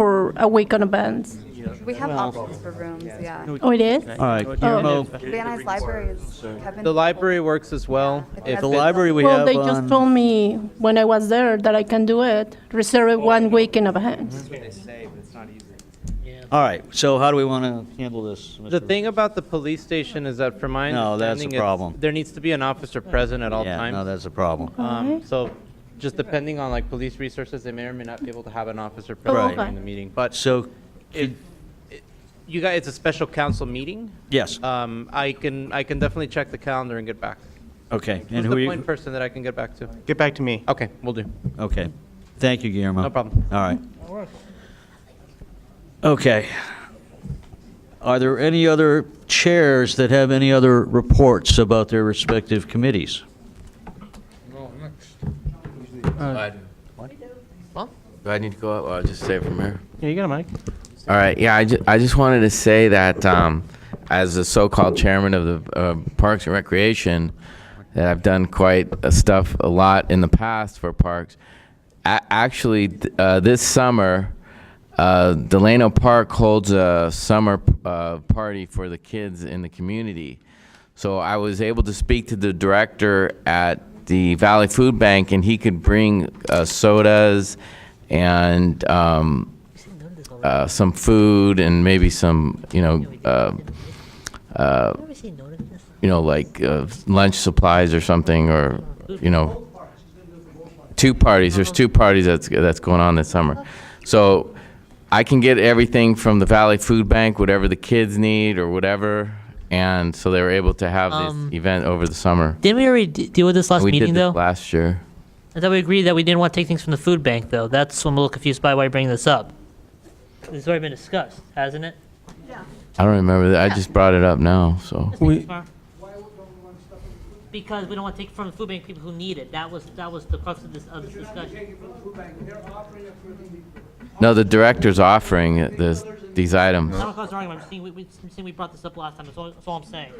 for a week in advance. We have options for rooms, yeah. Oh, it is? All right, Guillermo, VNNC library is Kevin. The library works as well. the library we Well, have they just on, told me when I was there that I can do it, reserve it 1 week in advance. all right, so how do we want to handle this? The Mr. thing about the police station is that, from my No, that's a understanding, problem. there needs to be an officer present at all Yeah, no, times. that's a problem. So just depending on like police resources, they may or may not be able to have an officer Oh, present okay. during the meeting. But So, you guys, it's a special council meeting. yes, I can definitely check the calendar and get back. okay. Who's And the who are point you? person that I can get back to? Get back to me. Okay, we'll do. Okay, thank you, Guillermo. No problem. All right. Okay. Are there any other chairs that have any other reports about their respective committees? Do I need to go up, or I'll just say it from here? Yeah, you got a mic. All right, yeah, I just wanted to say that as the so-called chairman of the Parks and Recreation, that I've done quite a lot in the past for parks. Actually, this summer, Delano Park holds a summer party for the kids in the community. So I was able to speak to the director at the Valley Food Bank, and he could bring sodas and some food and maybe some, like lunch supplies or something, or, two parties. There's two parties that's going on this summer. So I can get everything from the Valley Food Bank, whatever the kids need or whatever. And so they were able to have this event over the summer. Didn't we already deal with this last We meeting, did though? this last year. I thought we agreed that we didn't want to take things from the food bank, though. That's what I'm a little confused by why you're bringing this up. This has already been discussed, hasn't it? I don't remember that. I just brought it up now, so. Because we don't want to take from the food bank people who need it. That was the crux of this discussion. No, the director's offering these items. I don't cause an argument. I'm just saying we brought this up last time. That's all I'm saying.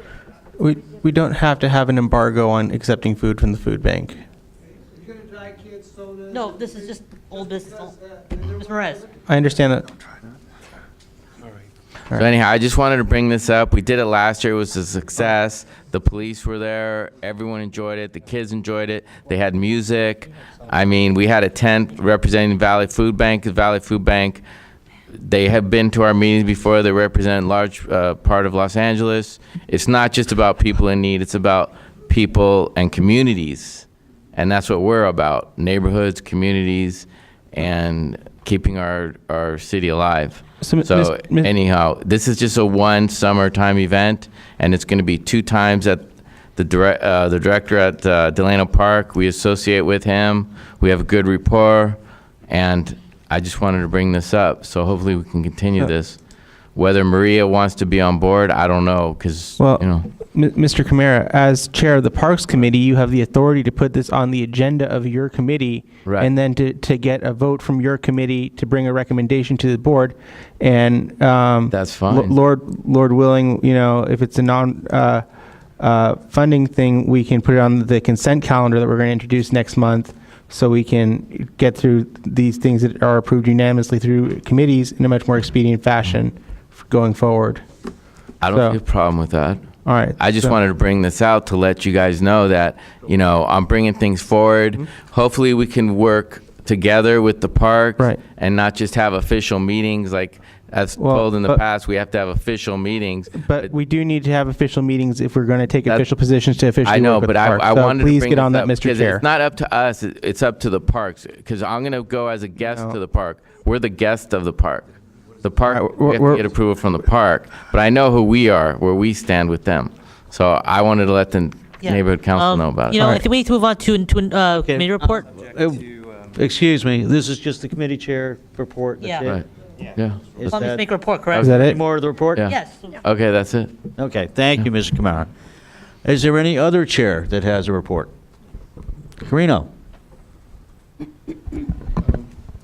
We don't have to have an embargo on accepting food from the food bank. No, this is just old business. Ms. Perez. I understand that. So anyhow, I just wanted to bring this up. We did it last year. It was a success. The police were there. Everyone enjoyed it. The kids enjoyed it. They had music. I mean, we had a tent representing Valley Food Bank. The Valley Food Bank, they have been to our meetings before. They represent a large part of Los Angeles. It's not just about people in need. It's about people and communities. And that's what we're about, neighborhoods, communities, and keeping our city alive. So anyhow, this is just a one summertime event, and it's going to be 2 times at the director at Delano Park. We associate with him. We have a good rapport, and I just wanted to bring this up. So hopefully we can continue this. Whether Maria wants to be on board, I don't know, because, Mr. Camara, as chair of the Parks Committee, you have the authority to put this on the agenda of your committee, Right. and then to get a vote from your committee to bring a recommendation to the board. And That's fine. Lord willing, if it's a funding thing, we can put it on the consent calendar that we're going to introduce next month, so we can get through these things that are approved unanimously through committees in a much more expedient fashion going forward. I don't see a problem with that. All right. I just wanted to bring this out to let you guys know that, I'm bringing things forward. Hopefully we can work together with the park, Right. and not just have official meetings like as told in the past. We have to have official meetings. But we do need to have official meetings if we're going to take official positions to officially I know, work with but the park. I So wanted to please bring get on this that, up Mr. because Chair. it's not up to us. It's up to the parks, because I'm going to go as a guest to the park. We're the guest of the park. The park, we have to get approval from the park, but I know who we are, where we stand with them. So I wanted to let the neighborhood council know about it. I think we need to move on to committee report. Excuse me, this is just the committee chair report. That's Yeah. it? Right. Yeah. Is Let me that- make a report, correct? Is that Any it? more of the report? Yeah. Yes. Okay, that's it. Okay, thank you, Mr. Kamara. Is there any other chair that has a report? Carino?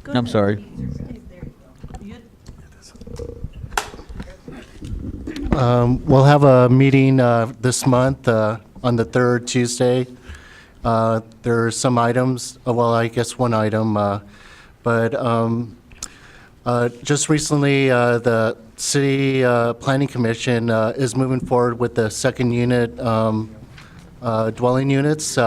I'm sorry. We'll have a meeting this month on the 3rd Tuesday. There are some items, well, I guess one item, but Just recently, the City Planning Commission is moving forward with the second unit dwelling units,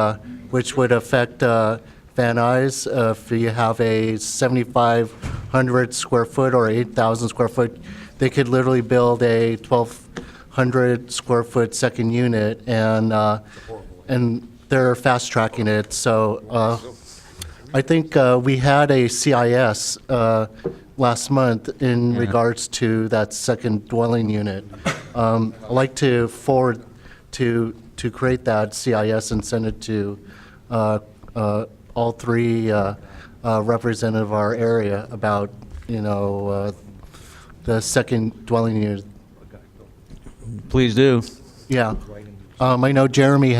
which would affect Van Nuys. If you have a 7,500 square foot or 8,000 square foot, they could literally build a 1,200 square foot second unit, and they're fast tracking it. So I think we had a CIS last month in regards to that second dwelling unit. I'd like to forward to create that CIS and send it to all three representative of our area about, the second dwelling unit. Please do. Yeah. I know Jeremy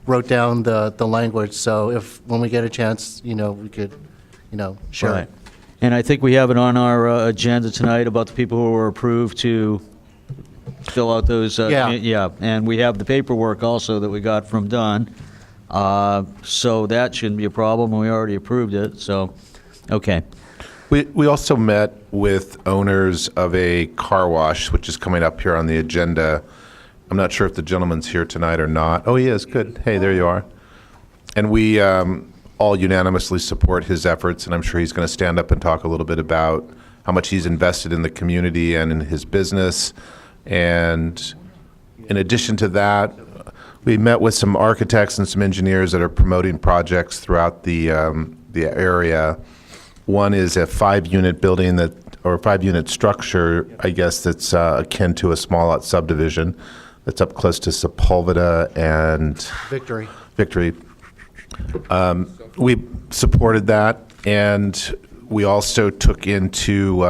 wrote down the language, so when we get a chance, we could, share Right. it. And I think we have it on our agenda tonight about the people who were approved to fill out those. Yeah. Yeah, and we have the paperwork also that we got from Dunn. So that shouldn't be a problem, and we already approved it, so, okay. We also met with owners of a car wash, which is coming up here on the agenda. I'm not sure if the gentleman's here tonight or not. Oh, he is, good. Hey, there you are. And we all unanimously support his efforts, and I'm sure he's going to stand up and talk a little bit about how much he's invested in the community and in his business. And in addition to that, we met with some architects and some engineers that are promoting projects throughout the area. One is a 5-unit building or a 5-unit structure, I guess, that's akin to a small lot subdivision that's up close to Sepulveda and Victory. We supported that, and we also took into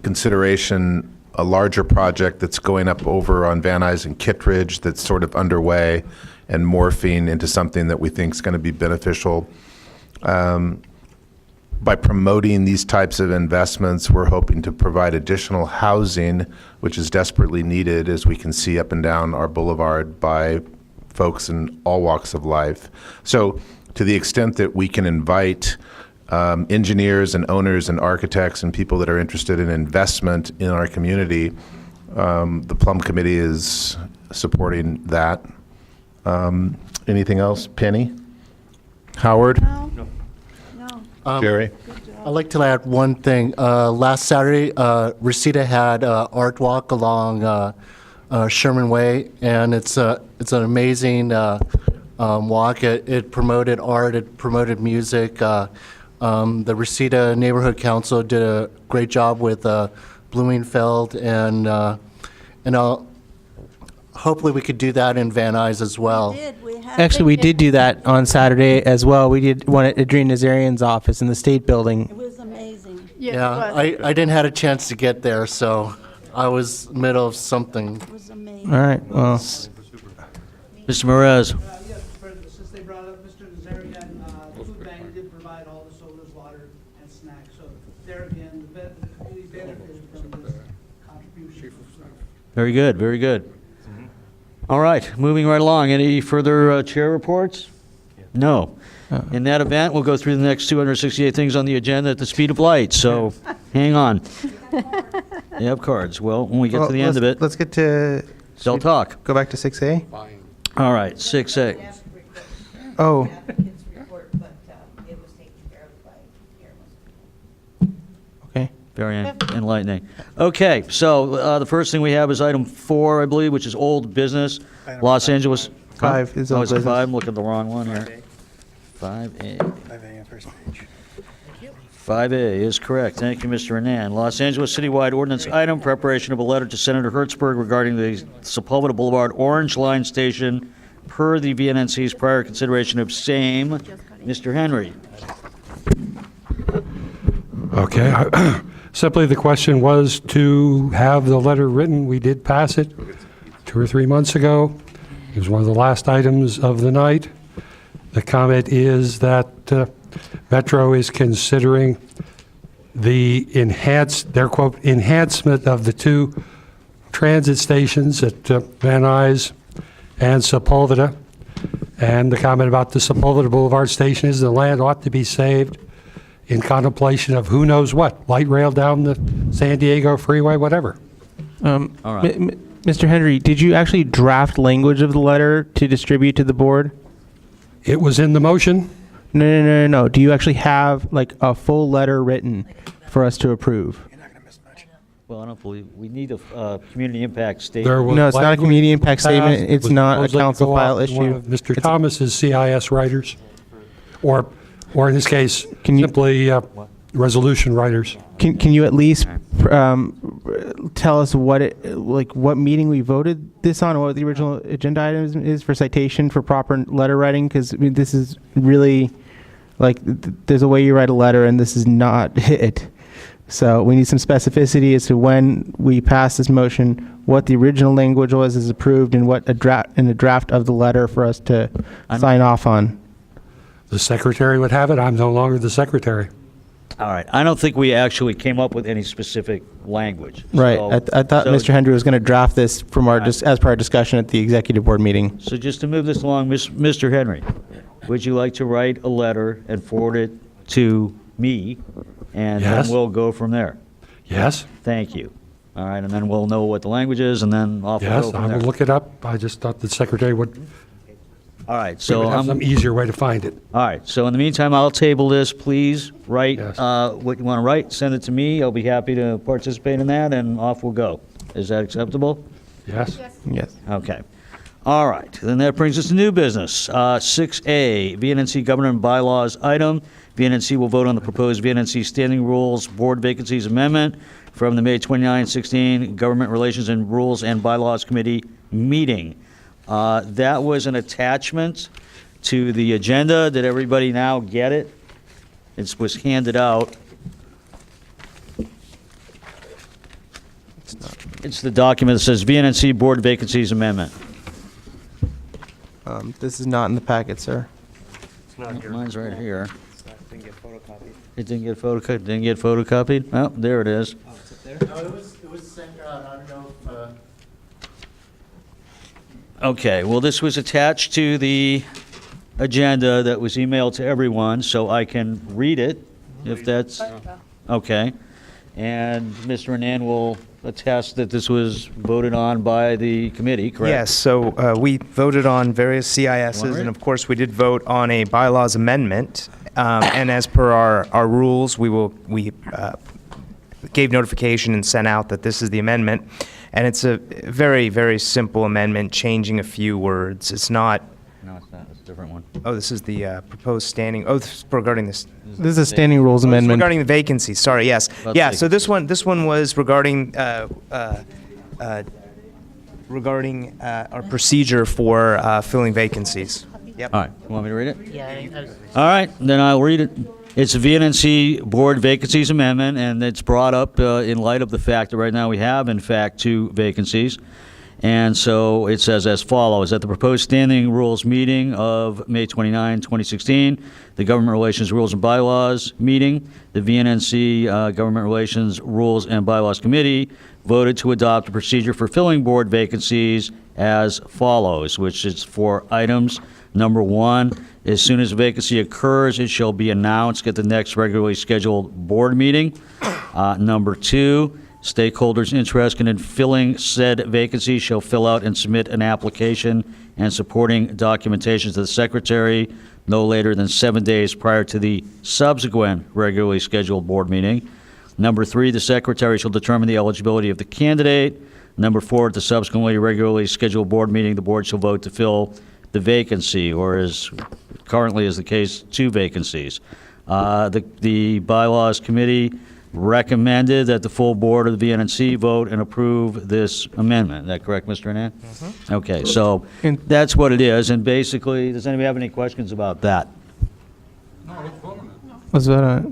consideration a larger project that's going up over on Van Nuys and Kittredge that's sort of underway and morphing into something that we think is going to be beneficial. By promoting these types of investments, we're hoping to provide additional housing, which is desperately needed, as we can see up and down our boulevard, by folks in all walks of life. So to the extent that we can invite engineers and owners and architects and people that are interested in investment in our community, the Plum Committee is supporting that. Anything else? Penny? Howard? No. Jerry? I'd like to add one thing. Last Saturday, Reseda had art walk along Sherman Way, and it's an amazing walk. It promoted art, it promoted music. The Reseda Neighborhood Council did a great job with Bloomingfeld, and hopefully we could do that in Van Nuys as well. Actually, we did do that on Saturday as well. We did one at Adrian Nazarian's office in the State Building. It was amazing. Yeah, I didn't have a chance to get there, so I was middle of something. It was amazing. All right, well, Mr. Morez? Yes, President, since they brought up Mr. Nazarian, the food bank did provide all the sodas, water, and snacks. So there again, the community benefited from this contribution. Very good, very good. All right, moving right along. Any further chair reports? No. In that event, we'll go through the next 268 things on the agenda at the speed of light, so hang on. You have cards. Well, when we get to the end of it, let's get to, they'll talk. go back to 6A? All right, 6A. Oh, Applicant's report, but it was taken care of by Guillermo's. okay. Very enlightening. Okay, so the first thing we have is item 4, I believe, which is old business. Los Angeles. 5 is Oh, old is it business. 5? I'm looking at the wrong one here. 5A. 5A on first page. 5A is correct. Thank you, Mr. Renan. Los Angeles citywide ordinance item, preparation of a letter to Senator Hertzberg regarding the Sepulveda Boulevard Orange Line Station per the VNNC's prior consideration of same. Mr. Henry. Okay. Simply, the question was to have the letter written. We did pass it 2 or 3 months ago. It was one of the last items of the night. The comment is that Metro is considering the their quote, enhancement of the 2 transit stations at Van Nuys and Sepulveda. And the comment about the Sepulveda Boulevard station is the land ought to be saved in contemplation of who knows what, light rail down the San Diego freeway, whatever. All right. Mr. Henry, did you actually draft language of the letter to distribute to the board? It was in the motion. No. Do you actually have like a full letter written for us to approve? Well, I don't believe, we need a community impact There statement. was No, it's not a language community impact passed. statement. It It's was not a supposed to council go file out to one issue. of Mr. Thomas's CIS writers, or in this case, Can you- simply resolution writers. Can you at least tell us what meeting we voted this on, or what the original agenda item is for citation for proper letter writing? Because I mean, this is really there's a way you write a letter, and this is not it. So we need some specificity as to when we pass this motion, what the original language was as approved, and what a draft of the letter for us to sign off on. The secretary would have it. I'm no longer the secretary. All right. I don't think we actually came up with any specific language. Right. So- I thought so- Mr. Hendry was going to draft this from as part of discussion at the executive board meeting. So just to move this along, Mr. Henry, would you like to write a letter and forward it to me? And then Yes. we'll go from there. Yes? Thank you. All right, and then we'll know what the language is, and then off we'll go Yes, from I there. will look it up. I just thought the secretary would All right, we so would have I'm, some easier way to find it. all right, so in the meantime, I'll table this. Please write Yes. what you want to write, send it to me. I'll be happy to participate in that, and off we'll go. Is that acceptable? Yes? Yes. Okay. All right, then that brings us to new business. 6A, VNNC Government Bylaws item. VNNC will vote on the proposed VNNC Standing Rules Board Vacancies Amendment from the May 29, 16 Government Relations and Rules and Bylaws Committee meeting. That was an attachment to the agenda. Did everybody now get it? It was handed out. It's the document that says VNNC Board Vacancies Amendment. This is not in the packet, sir. Mine's right here. It didn't get photocopied? Didn't get photocopied? Oh, there it is. No, it was sent out, I don't know if, Okay, well, this was attached to the agenda that was emailed to everyone, so I can read it, if that's, okay. And Mr. Renan will attest that this was voted on by the committee, correct? Yes, so we voted on various CISs, Wanna read and it? of course, we did vote on a bylaws amendment. And as per our rules, we gave notification and sent out that this is the amendment. And it's a very, very simple amendment, changing a few words. It's not, No, it's not, it's a different one. oh, this is the proposed standing, oh, this is regarding this. This is a standing rules Oh, this is amendment. regarding the vacancy, sorry, yes. About Yeah, the so this one was regarding, our procedure for filling vacancies. Yep. All right, you want me to read it? Yeah, I was- All right, then I'll read it. It's a VNNC Board Vacancies Amendment, and it's brought up in light of the fact that right now we have, in fact, 2 vacancies. And so it says as follows: at the proposed standing rules meeting of May 29, 2016, the Government Relations Rules and Bylaws meeting, the VNNC Government Relations Rules and Bylaws Committee voted to adopt a procedure for filling board vacancies as follows, which is 4 items. Number 1, as soon as a vacancy occurs, it shall be announced at the next regularly scheduled board meeting. Number 2, stakeholders interested in filling said vacancy shall fill out and submit an application and supporting documentation to the secretary no later than 7 days prior to the subsequent regularly scheduled board meeting. Number 3, the secretary shall determine the eligibility of the candidate. Number 4, at the subsequently regularly scheduled board meeting, the board shall vote to fill the vacancy, or as currently is the case, 2 vacancies. The Bylaws Committee recommended that the full board of the VNNC vote and approve this amendment. Is that correct, Mr. Renan? Okay, so that's what it is, and basically, does anybody have any questions about that? Was that a?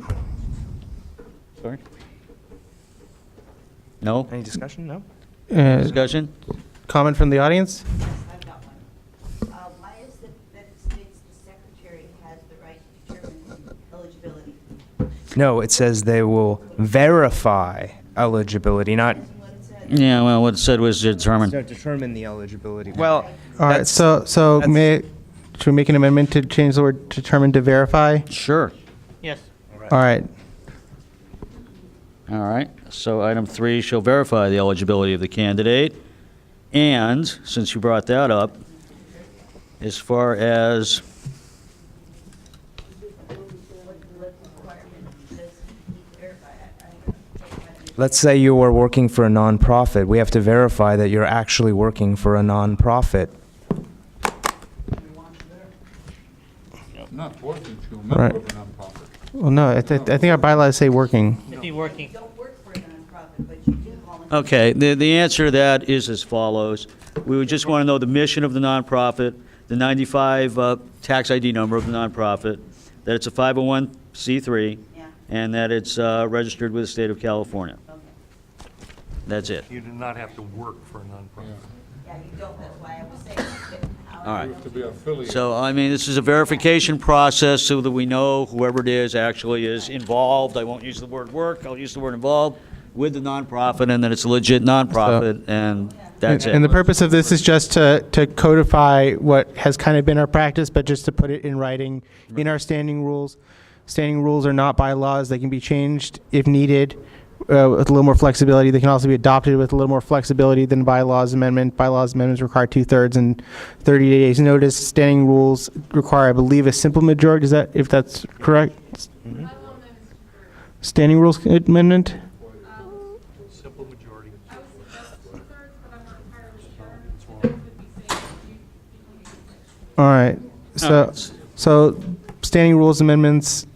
Sorry? No? Any discussion? No? Discussion? Comment from the audience? I've got one. Why is it that it states the secretary has the right to determine eligibility? No, it says they will verify eligibility, not Yeah, well, what it said was determined. determine the eligibility. Well, All right, so should we make an amendment to change the word determine to verify? Sure. Yes. All right. All right, so item 3 shall verify the eligibility of the candidate. And, since you brought that up, as far as, Let's say you are working for a nonprofit. We have to verify that you're actually working for a nonprofit. Not working to a Right. member of a nonprofit. Well, no, I think our bylaws say working. If you're working, Don't work for a nonprofit, but you do volunteer. okay, the answer to that is as follows. We would just want to know the mission of the nonprofit, the 95 tax ID number of the nonprofit, that it's a 501c3, Yeah. and that it's registered with the state of California. Okay. That's it. You do not have to work for a nonprofit. Yeah, you don't, that's why I was saying. All right. You have to be affiliated. So, I mean, this is a verification process so that we know whoever it is actually is involved. I won't use the word work, I'll use the word involved with the nonprofit, and that it's a legit nonprofit, and that's it. And the purpose of this is just to codify what has kind of been our practice, but just to put it in writing in our standing rules. Standing rules are not bylaws. They can be changed if needed with a little more flexibility. They can also be adopted with a little more flexibility than bylaws amendment. Bylaws amendments require 2/3 and 30 days notice. Standing rules require, I believe, a simple majority. Is that, if that's correct? Standing rules amendment? Simple majority. All right. So standing rules amendments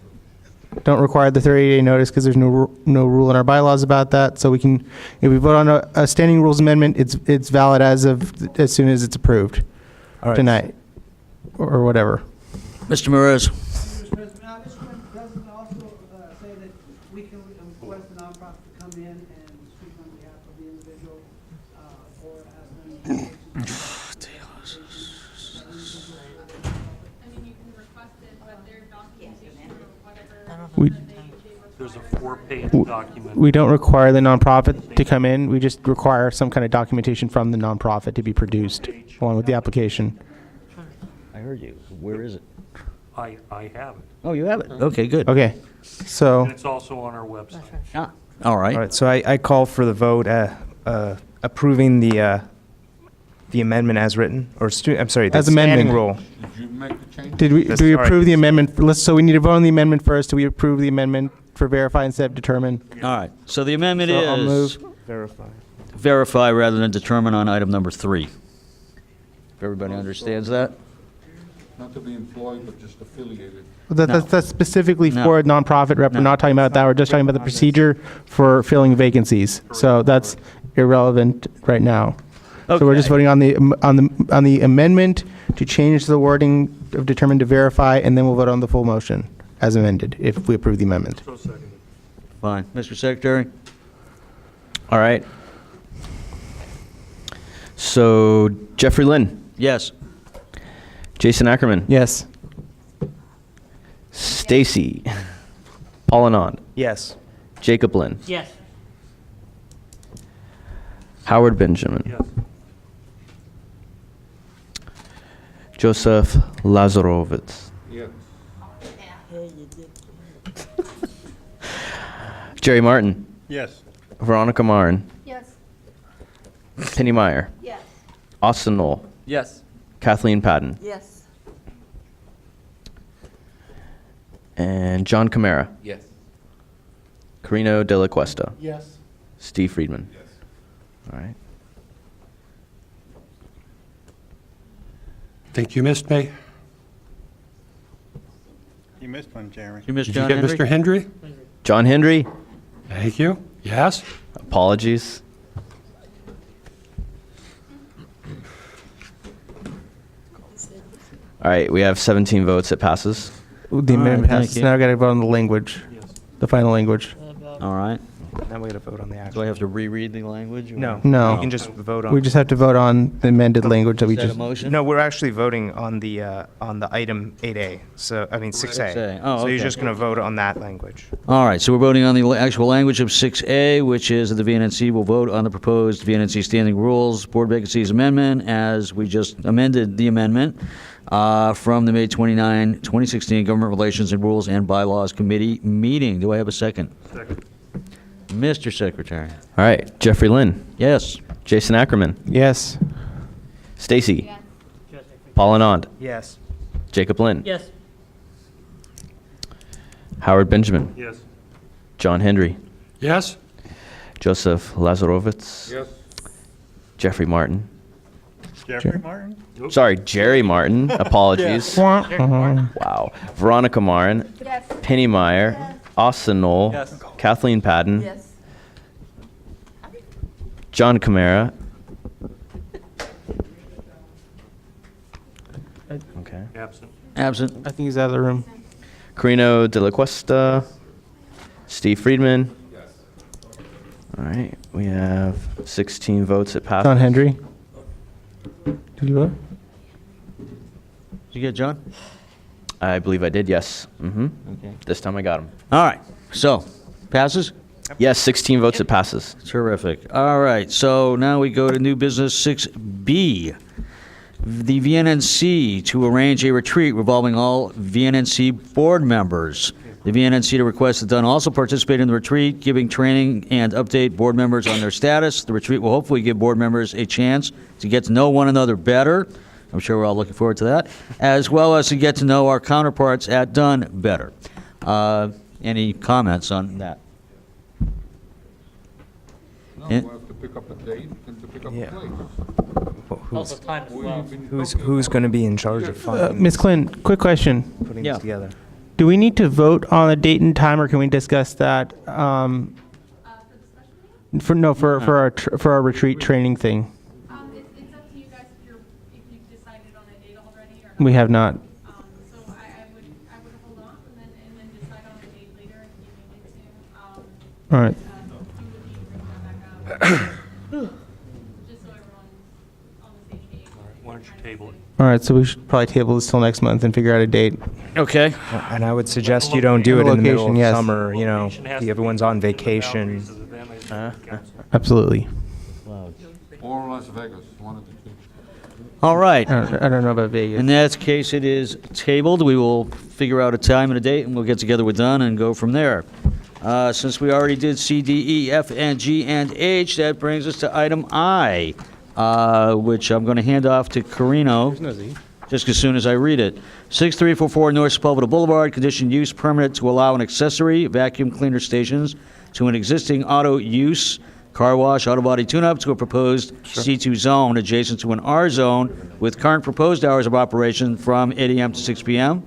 don't require the 30-day notice because there's no rule in our bylaws about that. So we can, if we vote on a standing rules amendment, it's valid as soon as it's approved tonight or whatever. Mr. Morez. Mr. President, now, this one doesn't also say that we can request the nonprofit to come in and speak on behalf of the individual or ask them. There's a 4-page document. We don't require the nonprofit to come in. We just require some kind of documentation from the nonprofit to be produced along with the application. I heard you. Where is it? I have it. Oh, you have it? Okay, good. Okay. So And it's also on our website. Ah, all right. All right, so I call for the vote approving the amendment as written, or I'm sorry, the As standing amendment. rule. Did you make the change? do we Sorry. approve the amendment? So we need to vote on the amendment first. Do we approve the amendment for verify instead of determine? All right. So the amendment So I'll is move. Verify. verify rather than determine on item number 3. If everybody understands that? Not to be employed, but just affiliated. That's specifically No. for a nonprofit rep. No. We're not talking about that. We're just talking about the procedure for filling vacancies. So that's irrelevant right now. So we're just Okay. voting on the amendment to change the wording of determined to verify, and then we'll vote on the full motion as amended if we approve the amendment. So seconded. Fine. Mr. Secretary? All right. So Jeffrey Lynn, Yes. Jason Ackerman, Yes. Stacy, Paul Anand, Yes. Jacob Lynn, yes. Howard Benjamin, Yes. Joseph Lazarovitz, Yes. Jerry Martin, Yes. Veronica Marn, Yes. Penny Meyer, Yes. Austin Knoll, Yes. Kathleen Patton, Yes. and John Camara, Yes. Carino De La Cuesta, Yes. Steve Friedman. Yes. All right. Think you missed me? You missed one, Jeremy. You missed Did you John get Henry? Mr. Hendry? John Hendry, Thank you. Yes? apologies. All right, we have 17 votes. It passes. The All right, amendment thank passes. you. Now I got to vote on the language, the final language. All right. Now we got to vote on the Do actual. I have to reread the language? or- No. No. You can just vote on. We just have to vote on the amended language that we Is that a just. motion? No, we're actually voting on the item 8A. So, I mean, 6A. 6A. Oh, So you're okay. just going to vote on that language. All right, so we're voting on the actual language of 6A, which is that the VNNC will vote on the proposed VNNC standing rules, board vacancies amendment, as we just amended the amendment. from the May 29, 2016 Government Relations and Rules and Bylaws Committee meeting. Do I have a second? Second. Mr. Secretary. All right, Jeffrey Lynn, Yes. Jason Ackerman, Yes. Stacy, Paul Anand, Yes. Jacob Lynn, Yes. Howard Benjamin, Yes. John Hendry, Yes? Joseph Lazarovitz, Yes. Jeffrey Martin. Jeffrey Martin? Sorry, Jerry Martin. Apologies. Wow. Veronica Marin, Yes. Penny Meyer, Austin Knoll, Yes. Kathleen Padden, Yes. John Camara. Okay. Absent. Absent. I think he's out of the room. Carino de la Cuesta, Steve Friedman. All right, we have 16 votes that pass. John Hendry. Did you vote? Did you get John? I believe I did, yes. Okay. This time I got him. All right. So, passes? Yes, 16 votes, it passes. Terrific. All right, so now we go to new business 6B. The VNNC to arrange a retreat revolving all VNNC board members. The VNNC to request that Dunn also participate in the retreat, giving training and update board members on their status. The retreat will hopefully give board members a chance to get to know one another better. I'm sure we're all looking forward to that, as well as to get to know our counterparts at Dunn better. Any comments on that? No, Eh? we'll have to pick up a date and to pick up Yeah. a place. Also time as well. Who's going to be in charge of funding? Ms. Clinton, quick question. Putting Yeah. this together. Do we need to vote on a date and time, or can we discuss that? For our retreat training thing. It's up to you guys if you've decided on a date already or not. We have not. So I would hold off and then decide on a date later if you needed to. All right. You would need to bring that back up. Just so everyone's on the same page. Why don't you table it? All right, so we should probably table this till next month and figure out a date. Okay. And I would suggest you don't do it in the middle of Location, yes. summer, you know, Location has to be everyone's on within the vacation. boundaries of the VNNC council. Absolutely. Or Las Vegas, one of the two. All right. I don't know about Vegas. In that case, it is tabled. We will figure out a time and a date, and we'll get together with Dunn and go from there. Since we already did C, D, E, F, and G, and H, that brings us to item I, which I'm going to hand off to Carino just as soon as I read it. 6344 North Sepulveda Boulevard, conditioned use permit to allow an accessory vacuum cleaner stations to an existing auto use car wash, auto body tune-up to a proposed C2 zone adjacent to an R zone with current proposed hours of operation from 8 a.m. to 6 p.m.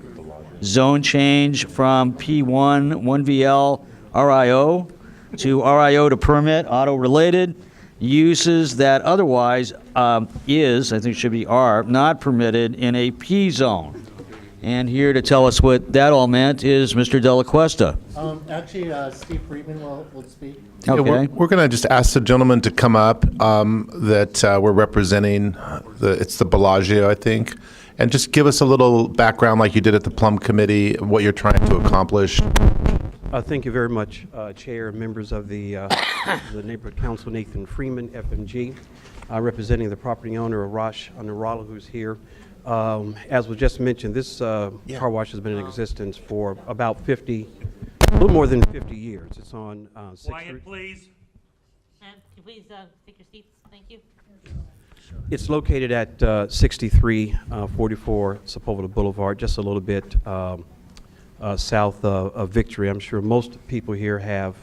Zone change from P1 1VL RIO to RIO to permit auto-related uses that otherwise I think it should be are, not permitted in a P zone. And here to tell us what that all meant is Mr. Della Cuesta. Actually, Steve Friedman will speak. Yeah, Okay. we're going to just ask the gentleman to come up that we're representing. It's the Bellagio, I think. And just give us a little background like you did at the Plum Committee, what you're trying to accomplish. Thank you very much, Chair, members of the Neighborhood Council, Nathan Freeman, FMG, representing the property owner of Rosh Anurala, who's here. As was just mentioned, this car wash has been in existence for about a little more than 50 years. It's on 6th Street. Quiet, please. And can you please take your seats? Thank you. It's located at 6344 Sepulveda Boulevard, just a little bit south of Victory. I'm sure most people here have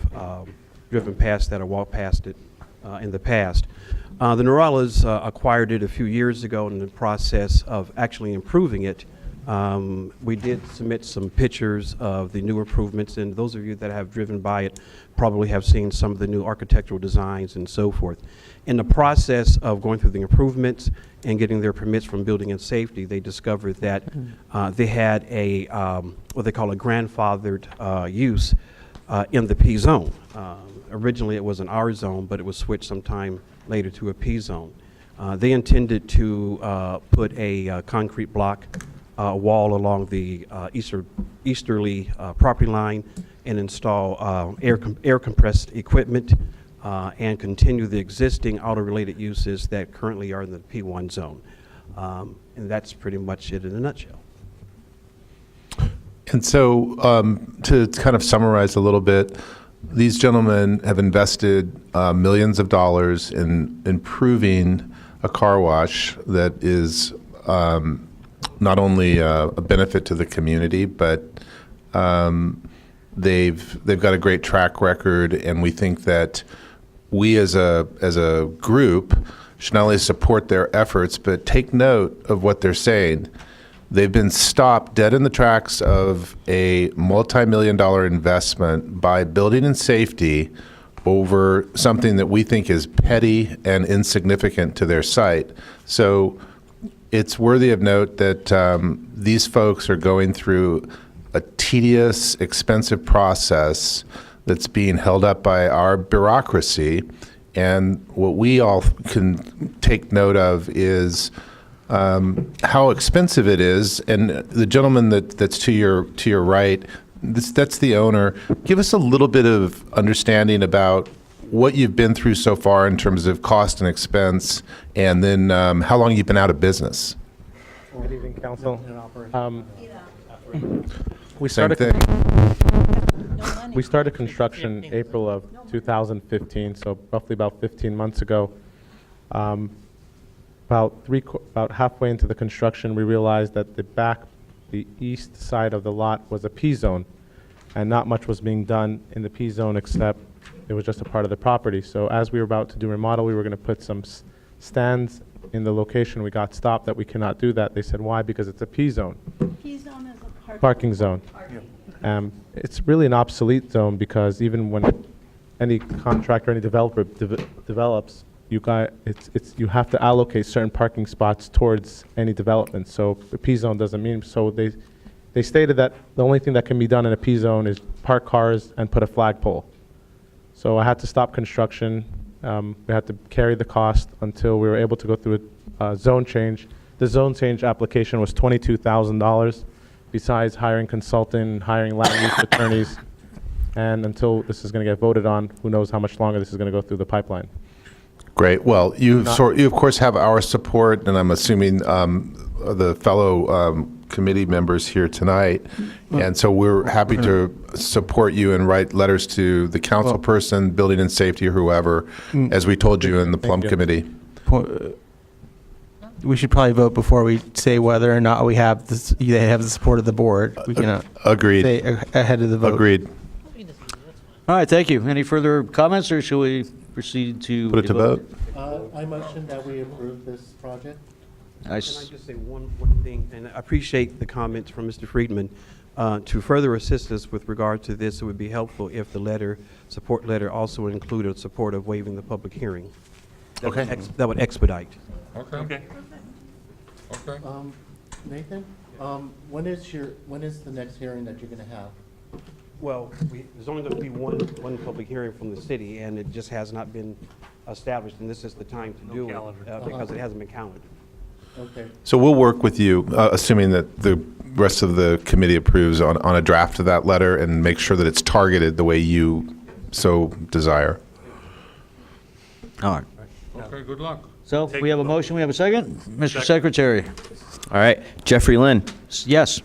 driven past that or walked past it in the past. The Nuralas acquired it a few years ago in the process of actually improving it. We did submit some pictures of the new improvements, and those of you that have driven by it probably have seen some of the new architectural designs and so forth. In the process of going through the improvements and getting their permits from Building and Safety, they discovered that they had a what they call a grandfathered use in the P zone. Originally, it was an R zone, but it was switched sometime later to a P zone. They intended to put a concrete block wall along the easterly property line and install air compressed equipment and continue the existing auto-related uses that currently are in the P1 zone. And that's pretty much it in a nutshell. And so, to kind of summarize a little bit, these gentlemen have invested millions of dollars in improving a car wash that is not only a benefit to the community, but they've got a great track record, and we think that we as a group should not only support their efforts, but take note of what they're saying. They've been stopped dead in the tracks of a multi-million-dollar investment by building and safety over something that we think is petty and insignificant to their site. So it's worthy of note that these folks are going through a tedious, expensive process that's being held up by our bureaucracy. And what we all can take note of is how expensive it is. And the gentleman that's to your right, that's the owner. Give us a little bit of understanding about what you've been through so far in terms of cost and expense, and then how long you've been out of business. Good evening, Council. We Same started. thing. We started construction April of 2015, so roughly about 15 months ago. About halfway into the construction, we realized that the east side of the lot was a P-zone, and not much was being done in the P-zone except it was just a part of the property. So as we were about to do remodel, we were going to put some stands in the location. We got stopped that we cannot do that. They said, why? Because it's a P-zone. P-zone is a Parking zone. It's really an obsolete zone because even when any contractor, any developer develops, you have to allocate certain parking spots towards any development. So the P-zone doesn't mean, so they stated that the only thing that can be done in a P-zone is park cars and put a flagpole. So I had to stop construction. We had to carry the cost until we were able to go through a zone change. The zone change application was $22,000, besides hiring consultant, hiring land use attorneys. And until this is going to get voted on, who knows how much longer this is going to go through the pipeline. Great. Well, you of course have our support, and I'm assuming the fellow committee members here tonight. And so we're happy to support you and write letters to the council person, building and safety, or whoever, as we told you in the Plum Committee. We should probably vote before we say whether or not they have the support of the board. We cannot Agreed. say ahead of the vote. Agreed. All right, thank you. Any further comments, or shall we proceed to? Put it to vote. I motion that we approve this project. Can I just say one thing? And I appreciate the comments from Mr. Friedman. To further assist us with regard to this, it would be helpful if the support letter also included support of waiving the public hearing. That would expedite. Okay. Okay. Nathan, when is the next hearing that you're going to have? Well, there's only going to be one public hearing from the city, and it just has not been established, and this is the time to do it because it hasn't been counted. Okay. So we'll work with you, assuming that the rest of the committee approves on a draft of that letter, and make sure that it's targeted the way you so desire. All right. Okay, good luck. So we have a motion, we have a second? Mr. Secretary? All right. Jeffrey Lynn. Yes.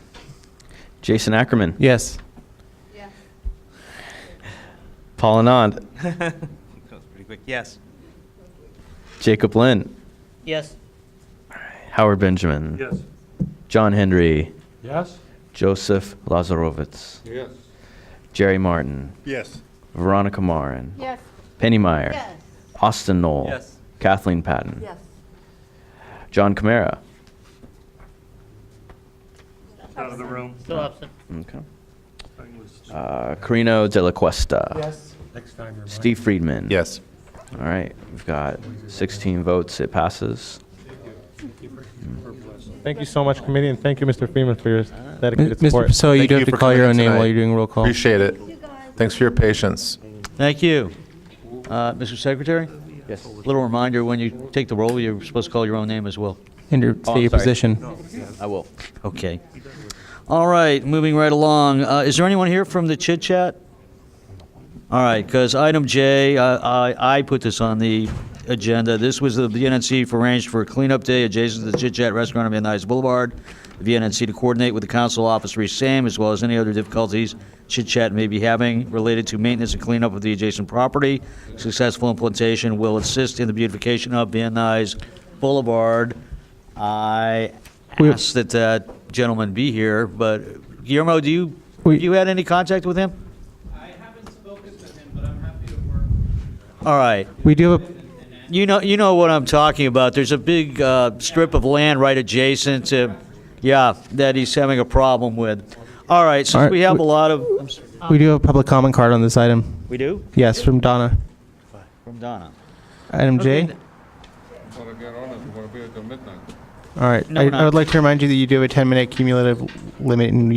Jason Ackerman. Yes. Paul Anand. That was pretty quick. Yes. Jacob Lynn. Yes. Howard Benjamin. Yes. John Henry. Yes? Joseph Lazarovitz. Yes. Jerry Martin. Yes. Veronica Marin. Yes. Penny Meyer. Yes. Austin Knoll. Yes. Kathleen Patton. Yes. John Camara. Out of the room. Still absent. Okay. Carino De La Cuesta. Yes. Next time you're Steve Friedman. Yes. All right. We've got 16 votes. It passes. Thank you so much, committee, and thank you, Mr. Freeman, for your dedicated support. So you do have to call your own name while you're doing roll call. Appreciate it. Thanks for your patience. Thank you. Mr. Secretary? Yes. Little reminder, when you take the roll, you're supposed to call your own name as well. And your, Oh, state your sorry. position. I will. Okay. All right, moving right along. Is there anyone here from the Chit Chat? All right, because item J, I put this on the agenda. This was the VNNC for arranged for a cleanup day adjacent to the Chit Chat Restaurant on Van Nuys Boulevard. The VNNC to coordinate with the council office for same, as well as any other difficulties Chit Chat may be having related to maintenance and cleanup of the adjacent property. Successful implementation will assist in the beautification of Van Nuys Boulevard. I asked that that gentleman be here, but Guillermo, you had any contact with him? I haven't spoken with him, but I'm happy to work. All right. We do have a You know what I'm talking about. There's a big strip of land right adjacent to, that he's having a problem with. All right, since All right, we have a lot of, we do have a public comment card on this item. we do? Yes, from Donna. From Donna. Item J. Okay. Want to get on it, we want to be at the midnight. All right. No, we're I would not. like to remind you that you do have a 10-minute cumulative limit, and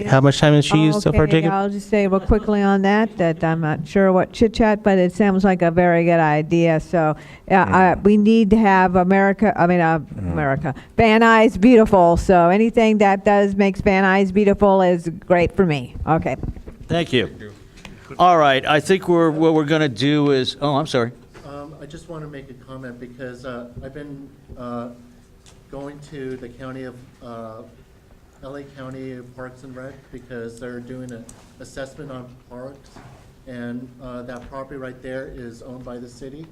how much time has she used so far, Okay, Jacob? I'll just say real quickly on that I'm not sure what chit chat, but it sounds like a very good idea. So we need to have Van Nuys beautiful. So anything that makes Van Nuys beautiful is great for me. Okay. Thank you. All right, I think what we're going to do is, I'm sorry. I just want to make a comment because I've been going to the county of, LA County Parks and Rec because they're doing an assessment on parks. And that property right there is owned by the city.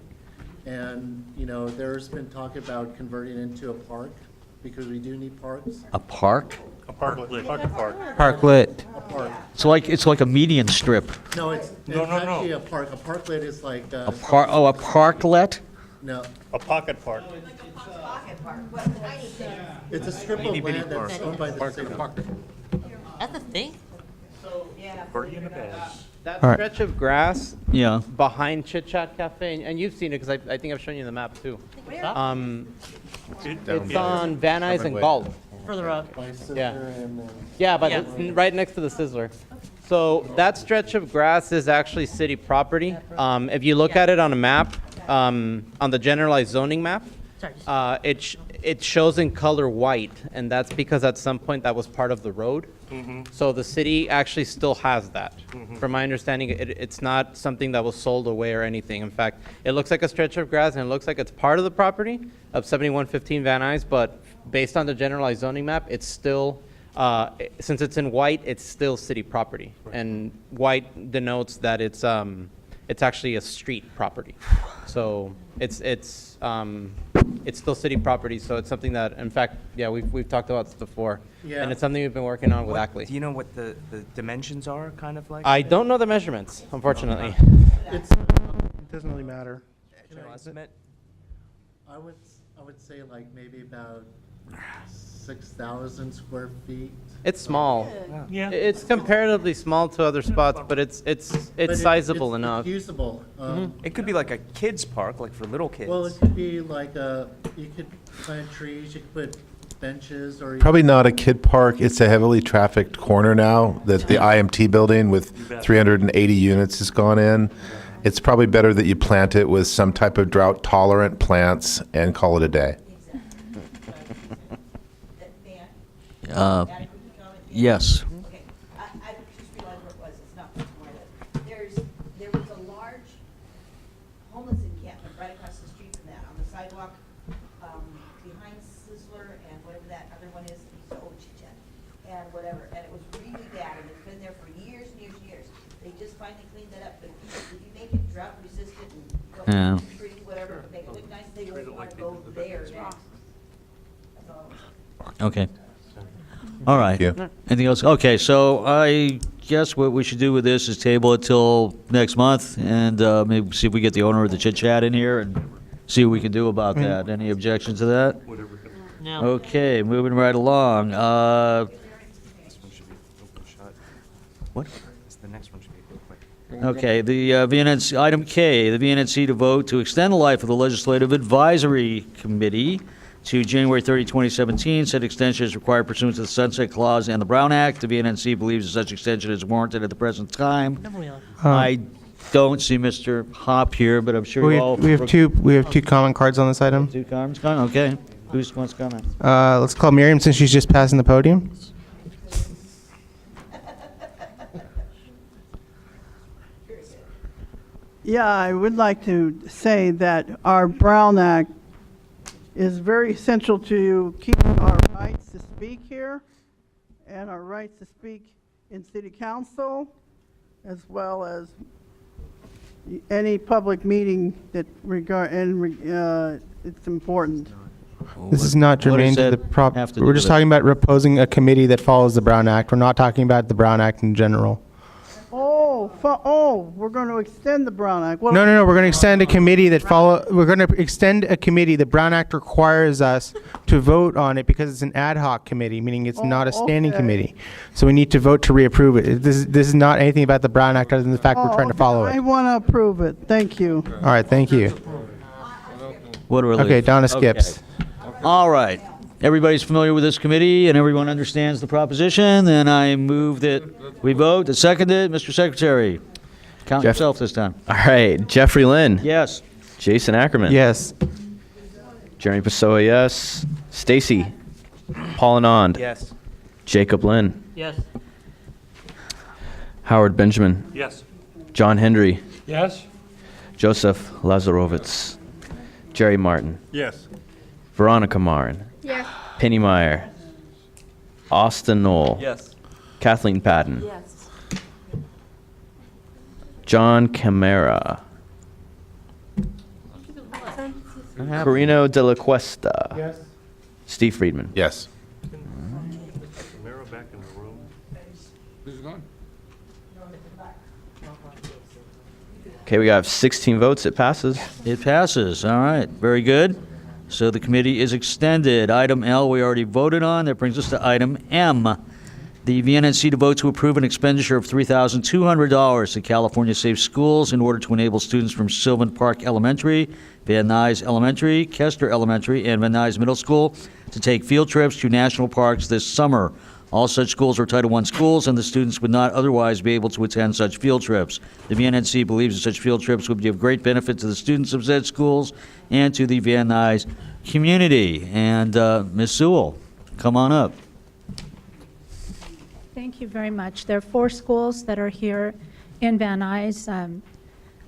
And, there's been talk about converting it into a park because we do need parks. A park? A parklet. Parklet. A park. It's like a median strip. No, it's actually a park. A parklet is like. A parklet? No. A pocket park. Pocket park, what, tiny thing. It's a strip of land that's owned by the city. That's a thing? Yeah. Birdie in a bag. That All right. stretch of grass Yeah. behind Chit Chat Cafe, and you've seen it because I think I've shown you the map too. It's on Van Nuys and Galt. Further up. Yeah, but it's right next to the Sizzler. So that stretch of grass is actually city property. If you look at it on a map, on the generalized zoning map, it shows in color white, and that's because at some point that was part of the road. So the city actually still has that. From my understanding, it's not something that was sold away or anything. In fact, it looks like a stretch of grass, and it looks like it's part of the property of 7115 Van Nuys, but based on the generalized zoning map, it's still, since it's in white, it's still city property. And white denotes that it's actually a street property. So it's still city property, so it's something that, in fact, we've talked about this before. Yeah. And it's something we've been working on with Ackley. Do you know what the dimensions are, kind of like? I don't know the measurements, unfortunately. It doesn't really matter. Estimate? I would say like maybe about 6,000 square feet. It's small. Yeah. It's comparatively small to other spots, but it's But sizable it's enough. usable. It could be like a kid's park, like for little kids. Well, it could be like you could plant trees, you could put benches or. Probably not a kid park. It's a heavily trafficked corner now that the IMT building with 380 units has gone in. It's probably better that you plant it with some type of drought-tolerant plants and call it a day. Yes. Okay, I just realized what it was, it's not much more than, there was a large homeless encampment right across the street from that, on the sidewalk, behind Sizzler and whatever that other one is, the old Chit Chat, and whatever, and it was really bad, and it's been there for years and years and years. They just finally cleaned that up, but if you make it drought resistant and Yeah. go tree, whatever, make it look nice, they won't want to go there next. So, Okay. All right. Thank you. Anything else? Okay, so I guess what we should do with this is table it till next month and maybe see if we get the owner of the Chit Chat in here and see what we can do about that. Any objections to that? No. Okay, moving right along. This one should be open shut. What? The next one should be real quick. Okay, the VNNC, item K, the VNNC to vote to extend the life of the Legislative Advisory Committee to January 30, 2017. Said extension is required pursuant to the Sunset Clause and the Brown Act. The VNNC believes that such extension is warranted at the present time. I don't see Mr. Hop here, but I'm sure you all. We have two comment cards on this item. Two comments, okay. Who wants to comment? Let's call Miriam since she's just passing the podium. Yeah, I would like to say that our Brown Act is very essential to keeping our rights to speak here and our rights to speak in city council, as well as any public meeting that it's important. This is not germane to the prop. We're just talking about proposing a committee that follows the Brown Act. We're not talking about the Brown Act in general. We're going to extend the Brown Act. Well, No. We're going to extend a committee that We're going to extend a committee. The Brown Act requires us to vote on it because it's an ad hoc committee, meaning it's not a standing okay. committee. So we need to vote to reapprove it. This is not anything about the Brown Act other than the fact we're trying to follow I it. want to approve it. Thank you. All right. Thank you. What a relief. Okay. Donna skips. All right. Everybody's familiar with this committee and everyone understands the proposition. Then I move that we vote. Seconded. Mr. Secretary, count yourself this time. All right. Jeffrey Lynn. Yes. Jason Ackerman. Yes. Jeremy Pessoa, yes. Stacy. Paul Anand. Yes. Jacob Lynn. Yes. Howard Benjamin. Yes. John Hendry. Yes. Joseph Lazarovitz. Jerry Martin. Yes. Veronica Marin. Yes. Penny Meyer. Austin Knoll. Yes. Kathleen Patton. Yes. John Camara. Carino de la Cuesta. Yes. Steve Friedman. Yes. Camaro back in the room. He's gone. Okay, we got 16 votes. It passes. It passes. All right. Very good. So the committee is extended. Item L we already voted on. That brings us to item M. The VNNC to vote to approve an expenditure of $3,200 to California Safe Schools in order to enable students from Sylvan Park Elementary, Van Nuys Elementary, Kester Elementary, and Van Nuys Middle School to take field trips to national parks this summer. All such schools are Title I schools, and the students would not otherwise be able to attend such field trips. The VNNC believes that such field trips would be of great benefit to the students of said schools and to the Van Nuys community. And Ms. Sewell, come on up. Thank you very much. There are 4 schools that are here in Van Nuys.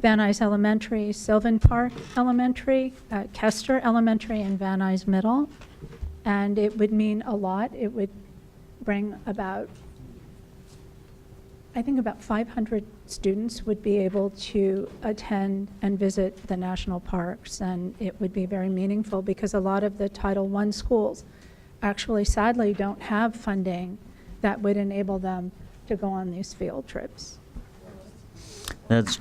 Van Nuys Elementary, Sylvan Park Elementary, Kester Elementary, and Van Nuys Middle. And it would mean a lot. It would bring about, I think about 500 students would be able to attend and visit the national parks. And it would be very meaningful because a lot of the Title I schools actually sadly don't have funding that would enable them to go on these field trips. That's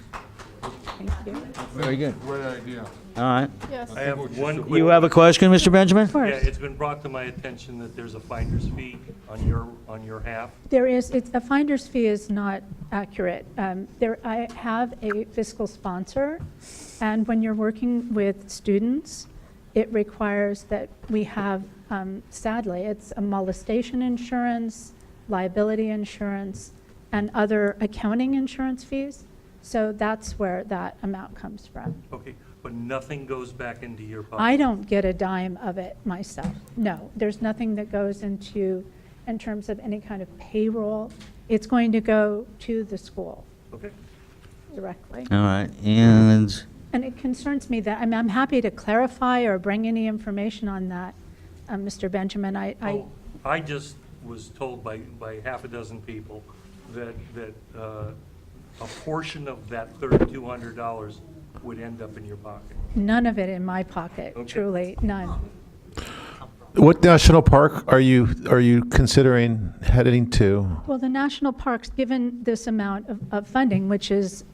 Thank you. very good. Great idea. All right. Yes. I have one quick. You have a question, Mr. Benjamin? course. Yeah, it's been brought to my attention that there's a finder's fee on your half. There is, a finder's fee is not accurate. I have a fiscal sponsor, and when you're working with students, it requires that we have, sadly, it's a molestation insurance, liability insurance, and other accounting insurance fees. So that's where that amount comes from. Okay, but nothing goes back into your pocket? I don't get a dime of it myself. No, there's nothing that goes into, in terms of any kind of payroll. It's going to go to the school Okay. directly. All right. And And it concerns me that, I'm happy to clarify or bring any information on that, Mr. Benjamin. I just was told by half a dozen people that a portion of that $3,200 would end up in your pocket. None of it in my pocket, Okay. truly, none. What national park are you considering heading to? Well, the national parks, given this amount of funding, which is,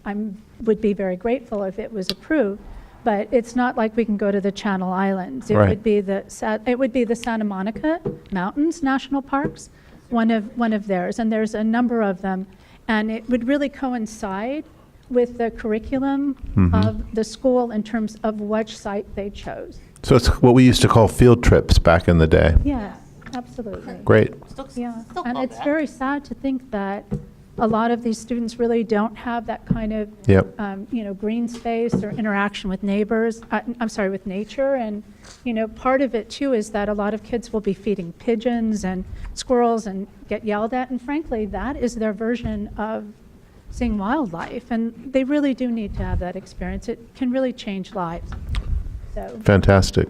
would be very grateful if it was approved, but it's not like we can go to the Channel Islands. It Right. would be the Santa Monica Mountains National Parks, one of theirs, and there's a number of them, and it would really coincide with the curriculum of the school in terms of which site they chose. So it's what we used to call field trips back in the day. Yes, absolutely. Great. Yeah, and it's very sad to think that a lot of these students really don't have that kind of, Yep. green space or interaction with neighbors, with nature. And, part of it too is that a lot of kids will be feeding pigeons and squirrels and get yelled at. And frankly, that is their version of seeing wildlife, and they really do need to have that experience. It can really change lives. So Fantastic.